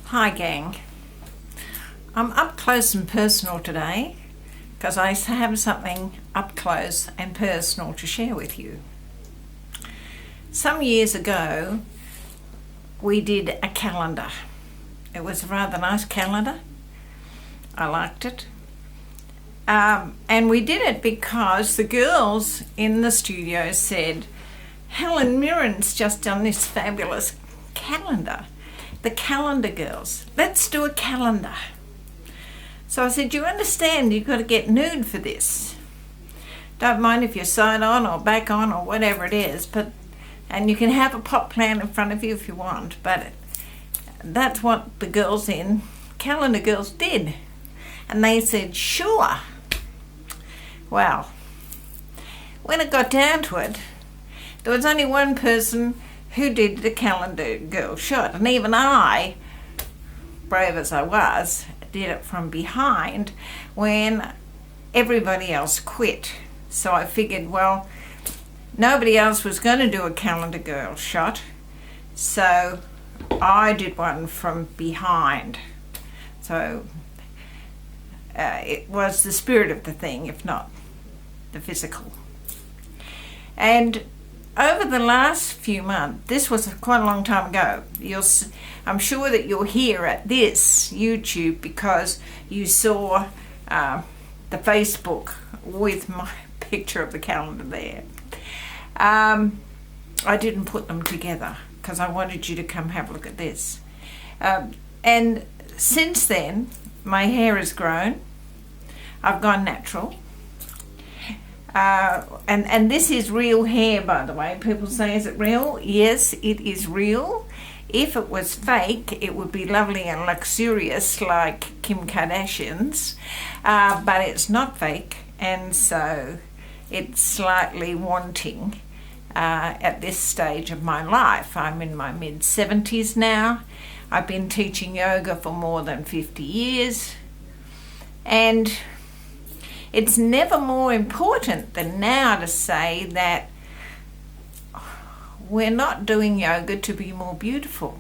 Hi gang, I'm up close and personal today because I have something up close and personal to share with you. Some years ago we did a calendar. It was a rather nice calendar. I liked it. And we did it because the girls in the studio said, Helen Mirren's just done this fabulous calendar. The calendar girls, let's do a calendar. So I said, you understand you've got to get nude for this. Don't mind if you're side on or back on or whatever it is, and you can have a pot plant in front of you if you want, but that's what the girls in Calendar Girls did. And they said, sure. Well, when it got down to it, there was only one person who did the Calendar Girl shot, and even I, brave as I was, did it from behind when everybody else quit. So I figured, well, nobody else was going to do a Calendar Girl shot, so I did one from behind. So it was the spirit of the thing, if not the physical. And over the last few months, this was quite a long time ago, I'm sure that you're here at this YouTube because you saw the Facebook with my picture of the calendar there. I didn't put them together because I wanted you to come have a look at this. And since then, my hair has grown. I've gone natural. And this is real hair, by the way. People say, is it real? Yes, it is real. If it was fake, it would be lovely and luxurious like Kim Kardashian's, but it's not fake, and so it's slightly wanting at this stage of my life. I'm in my mid-70s now. I've been teaching yoga for more than 50 years, and it's never more important than now to say that we're not doing yoga to be more beautiful.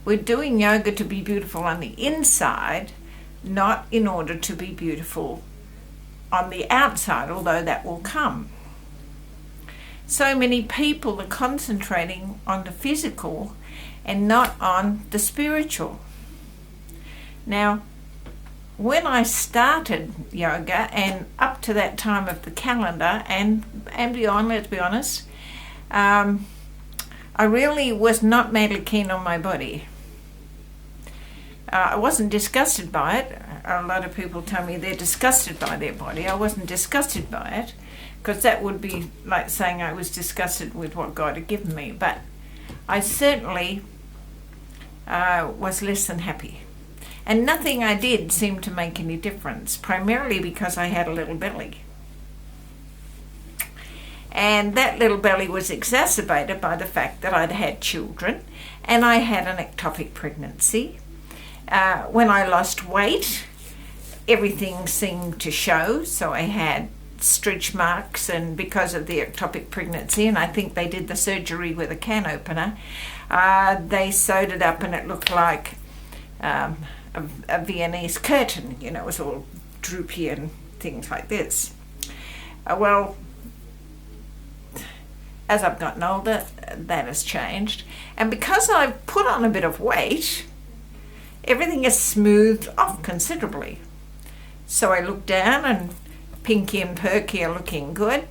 We're doing yoga to be beautiful on the inside, not in order to be beautiful on the outside, although that will come. So many people are concentrating on the physical and not on the spiritual. Now, when I started yoga and up to that time of the calendar and beyond, let's be honest, I really was not madly keen on my body. I wasn't disgusted by it. A lot of people tell me they're disgusted by their body. I wasn't disgusted by it because that would be like saying I was disgusted with what God had given me. But I certainly was less than happy. And nothing I did seemed to make any difference, primarily because I had a little belly. And that little belly was exacerbated by the fact that I'd had children and I had an ectopic pregnancy. When I lost weight, everything seemed to show, so I had stretch marks, and because of the ectopic pregnancy, and I think they did the surgery with a can opener, they sewed it up and it looked like a Viennese curtain, it was all droopy and things like this. Well, as I've gotten older, that has changed, and because I've put on a bit of weight, everything is smoothed off considerably. So I look down and Pinky and Perky are looking good,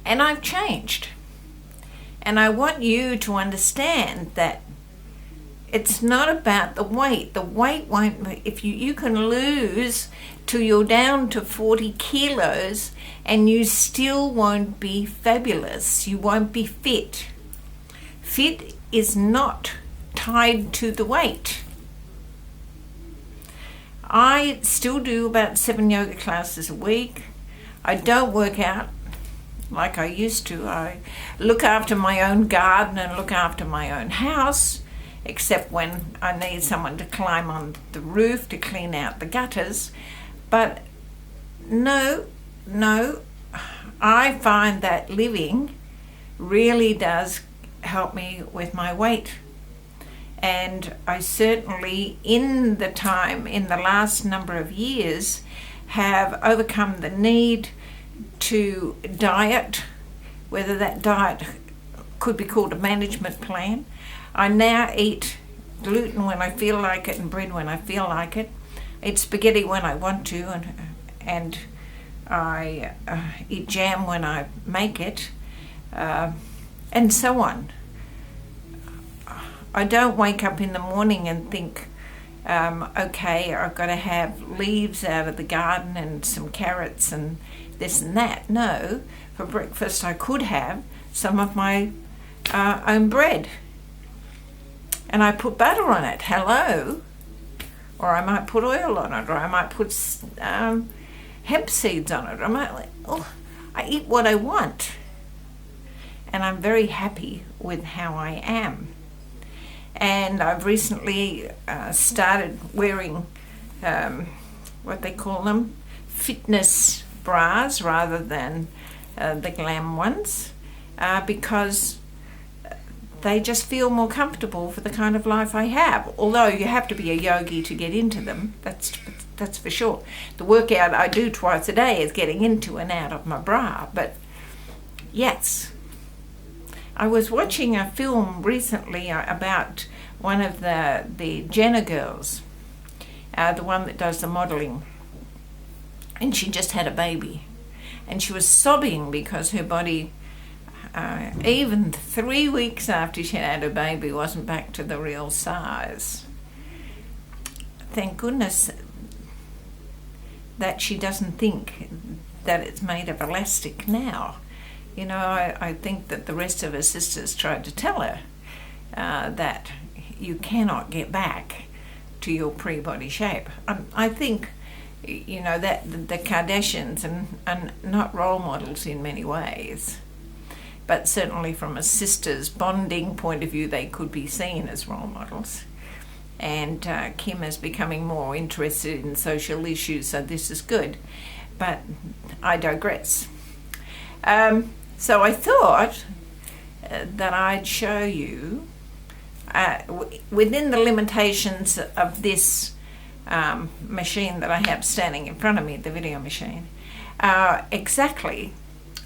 and I've changed. And I want you to understand that it's not about the weight. The weight won't, if you can lose till you're down to 40 kilos and you still won't be fabulous. You won't be fit. Fit is not tied to the weight. I still do about 7 yoga classes a week. I don't work out like I used to. I look after my own garden and look after my own house, except when I need someone to climb on the roof to clean out the gutters. But no, I find that living really does help me with my weight And I certainly, in the last number of years, have overcome the need to diet, whether that diet could be called a management plan. I now eat gluten when I feel like it and bread when I feel like it. Eat spaghetti when I want to, and I eat jam when I make it, and so on. I don't wake up in the morning and think, okay, I've got to have leaves out of the garden and some carrots and this and that. No, for breakfast I could have some of my own bread. And I put butter on it, hello. Or I might put oil on it, or I might put hemp seeds on it. I eat what I want. And I'm very happy with how I am. And I've recently started wearing what they call them, fitness bras rather than the glam ones, because they just feel more comfortable for the kind of life I have. Although you have to be a yogi to get into them, that's for sure. The workout I do twice a day is getting into and out of my bra, but yes. I was watching a film recently about one of the Jenner girls, the one that does the modelling, and she just had a baby, and she was sobbing because her body, even 3 weeks after she had her baby, wasn't back to the real size. Thank goodness that she doesn't think that it's made of elastic now. You know, I think that the rest of her sisters tried to tell her that you cannot get back to your pre-body shape. I think, you know, that the Kardashians are not role models in many ways, but certainly from a sisters bonding point of view, they could be seen as role models. And Kim is becoming more interested in social issues, so this is good. But I digress. So I thought that I'd show you, within the limitations of this machine that I have standing in front of me, the video machine, exactly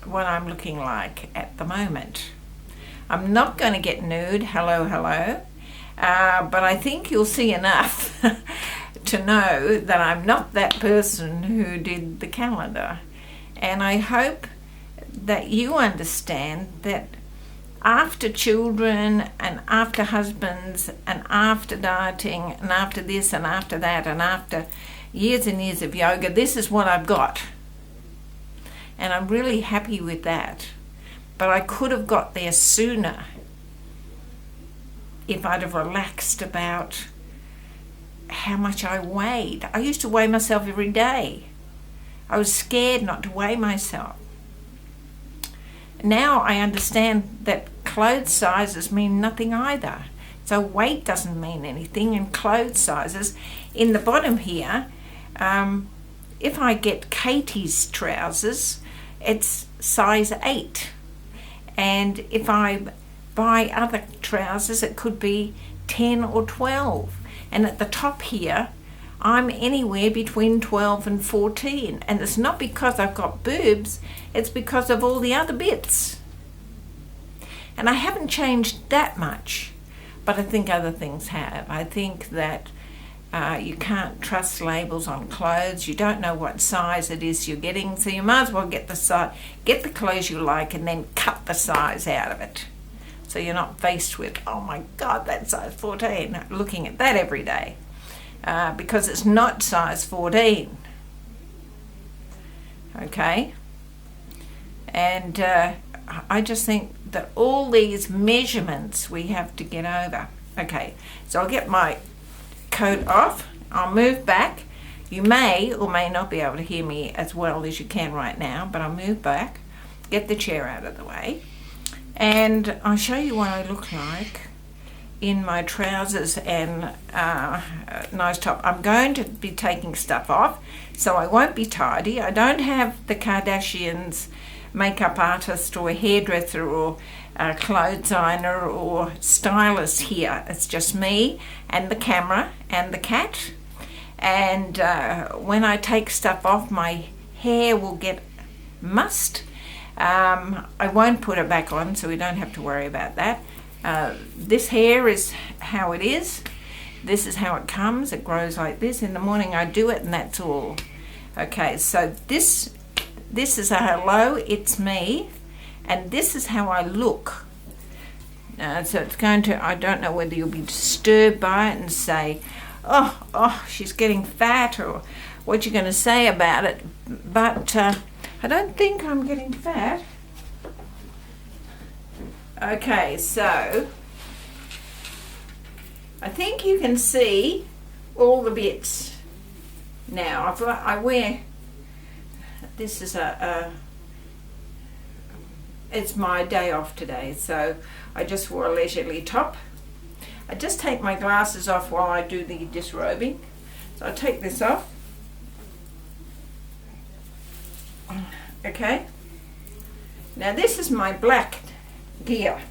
what I'm looking like at the moment. I'm not going to get nude, hello, but I think you'll see enough to know that I'm not that person who did the calendar. And I hope that you understand that after children and after husbands and after dieting and after this and after that and after years and years of yoga, this is what I've got. And I'm really happy with that. But I could have got there sooner if I'd have relaxed about how much I weighed. I used to weigh myself every day. I was scared not to weigh myself. Now I understand that clothes sizes mean nothing either. So weight doesn't mean anything, and clothes sizes. In the bottom here, if I get Katie's trousers, it's size 8. And if I buy other trousers, it could be 10 or 12. And at the top here, I'm anywhere between 12 and 14. And it's not because I've got boobs, it's because of all the other bits. And I haven't changed that much, but I think other things have. I think that you can't trust labels on clothes. You don't know what size it is you're getting, so you might as well get the clothes you like and then cut the size out of it. So you're not faced with, oh my God, that's size 14, looking at that every day. Because it's not size 14. Okay? And I just think that all these measurements we have to get over. Okay, so I'll get my coat off. I'll move back. You may or may not be able to hear me as well as you can right now, but I'll move back, get the chair out of the way, and I'll show you what I look like in my trousers and nice top. I'm going to be taking stuff off, so I won't be tidy. I don't have the Kardashians' makeup artist or hairdresser or clothes ironer or stylist here. It's just me and the camera and the cat. And when I take stuff off, my hair will get mussed. I won't put it back on, so we don't have to worry about that. This hair is how it is. This is how it comes. It grows like this. In the morning I do it, and that's all. Okay, so this is a hello, it's me, and this is how I look. So it's going to, I don't know whether you'll be disturbed by it and say, oh, she's getting fat, or what you're going to say about it, but I don't think I'm getting fat. Okay, so I think you can see all the bits now. I wear, this is it's my day off today, so I just wore a leisurely top. I just take my glasses off while I do the disrobing. So I take this off. Okay. Now this is my black gear.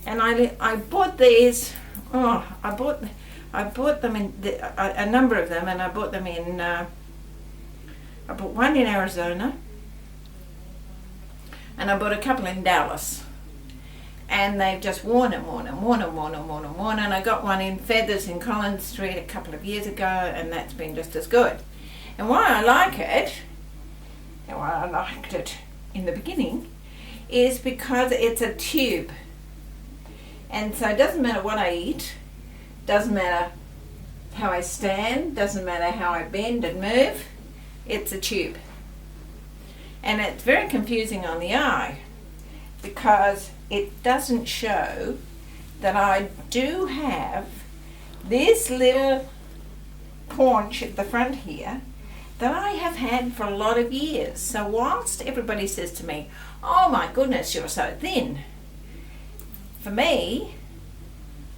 And I bought these, I bought them in, a number of them, and I bought them in, I bought one in Arizona, and I bought a couple in Dallas. And they've just worn, and I got one in Feathers in Collins Street a couple of years ago, and that's been just as good. And why I like it, and why I liked it in the beginning, is because it's a tube. And so it doesn't matter what I eat, doesn't matter how I stand, doesn't matter how I bend and move, it's a tube. And it's very confusing on the eye, because it doesn't show that I do have this little paunch at the front here that I have had for a lot of years. So whilst everybody says to me, oh my goodness, you're so thin, for me,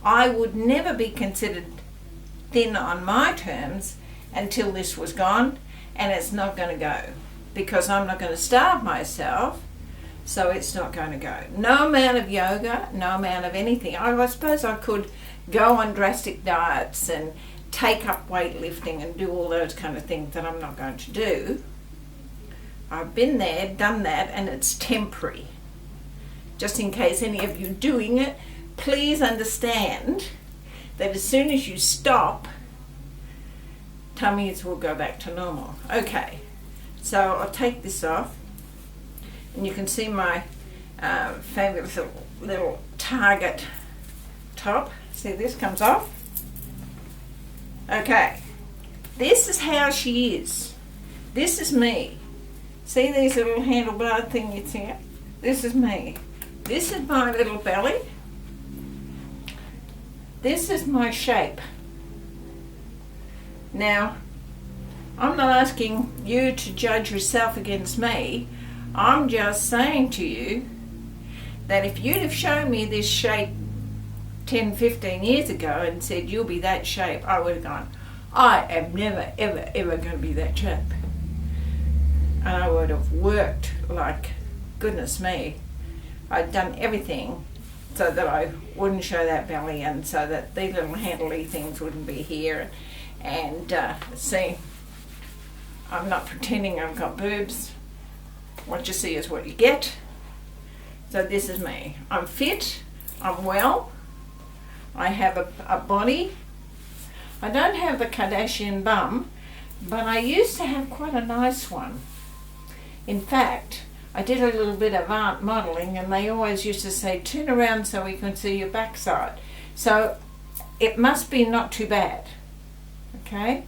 I would never be considered thin on my terms until this was gone, and it's not going to go, because I'm not going to starve myself. So it's not going to go. No amount of yoga, no amount of anything. I suppose I could go on drastic diets and take up weightlifting and do all those kind of things that I'm not going to do. I've been there, done that, and it's temporary. Just in case any of you doing it, please understand that as soon as you stop, tummies will go back to normal. Okay, so I'll take this off. And you can see my fabulous little Target top. See, this comes off. Okay, this is how she is. This is me. See these little handlebar thingies here? This is me. This is my little belly. This is my shape. Now, I'm not asking you to judge yourself against me. I'm just saying to you that if you'd have shown me this shape 10, 15 years ago and said you'll be that shape, I would have gone, I am never, ever, ever going to be that shape. And I would have worked like goodness me. I'd done everything so that I wouldn't show that belly, and so that these little handly things wouldn't be here. And see, I'm not pretending I've got boobs. What you see is what you get. So this is me. I'm fit, I'm well, I have a body. I don't have the Kardashian bum, but I used to have quite a nice one. In fact, I did a little bit of art modelling, and they always used to say, turn around so we can see your backside. So it must be not too bad. Okay?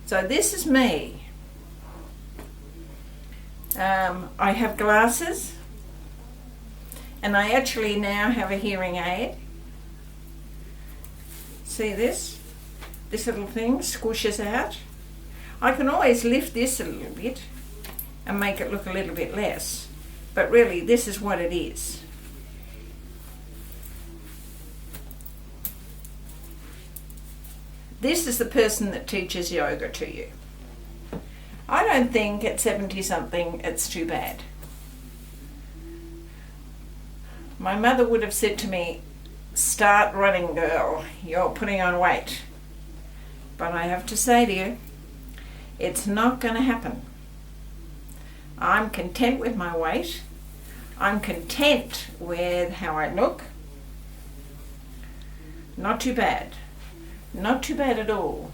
So this is me. I have glasses, and I actually now have a hearing aid. See this? This little thing squishes out. I can always lift this a little bit and make it look a little bit less, but really this is what it is. This is the person that teaches yoga to you. I don't think at 70 something it's too bad. My mother would have said to me, start running, girl, you're putting on weight. But I have to say to you, it's not going to happen. I'm content with my weight. I'm content with how I look. Not too bad. Not too bad at all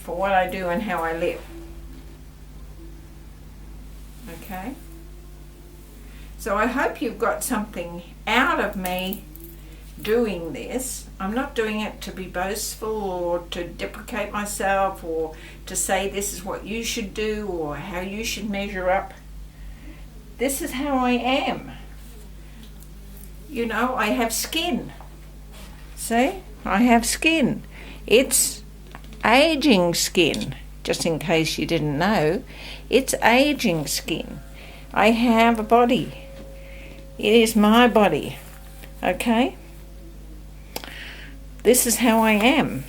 for what I do and how I live. Okay? So I hope you've got something out of me doing this. I'm not doing it to be boastful or to deprecate myself or to say this is what you should do or how you should measure up. This is how I am. You know, I have skin. See? I have skin. It's aging skin, just in case you didn't know. It's aging skin. I have a body. It is my body. Okay? This is how I am.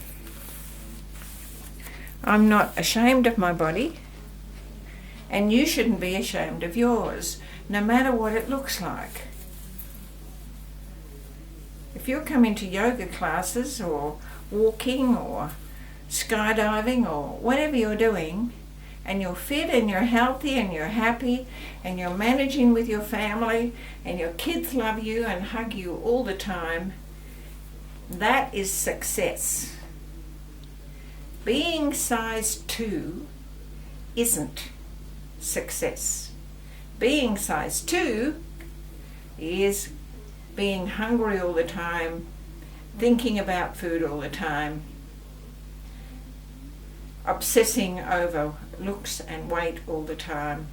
I'm not ashamed of my body, and you shouldn't be ashamed of yours, no matter what it looks like. If you're coming to yoga classes or walking or skydiving or whatever you're doing, and you're fit and you're healthy and you're happy and you're managing with your family and your kids love you and hug you all the time, that is success. Being size 2 isn't success. Being size 2 is being hungry all the time, thinking about food all the time, obsessing over looks and weight all the time.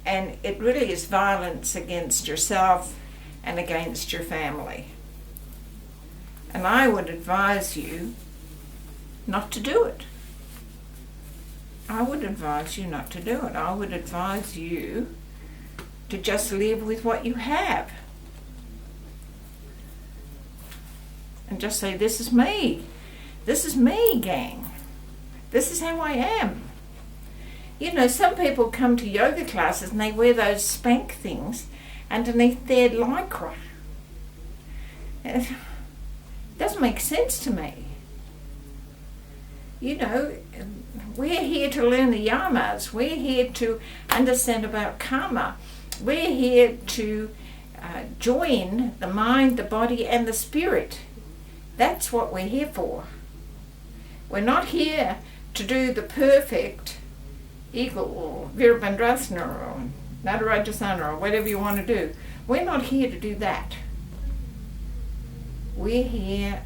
And it really is violence against yourself and against your family. And I would advise you not to do it. I would advise you not to do it. I would advise you to just live with what you have. And just say, this is me. This is me, gang. This is how I am. You know, some people come to yoga classes and they wear those spank things underneath their lycra. It doesn't make sense to me. You know, we're here to learn the yamas. We're here to understand about karma. We're here to join the mind, the body, and the spirit. That's what we're here for. We're not here to do the perfect eagle or Virabhadrasana or Nadarajasana or whatever you want to do. We're not here to do that. We're here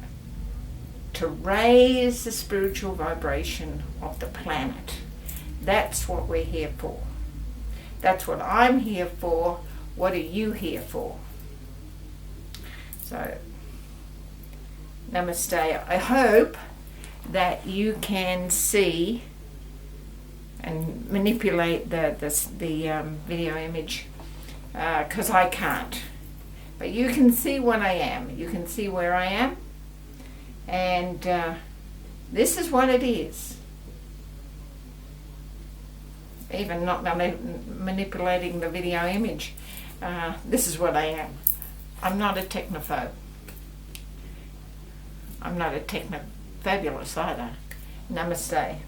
to raise the spiritual vibration of the planet. That's what we're here for. That's what I'm here for. What are you here for? So, namaste. I hope that you can see and manipulate the video image, because I can't. But you can see what I am. You can see where I am. And this is what it is. Even not manipulating the video image. This is what I am. I'm not a technophobe. I'm not a techno-fabulous either. Namaste.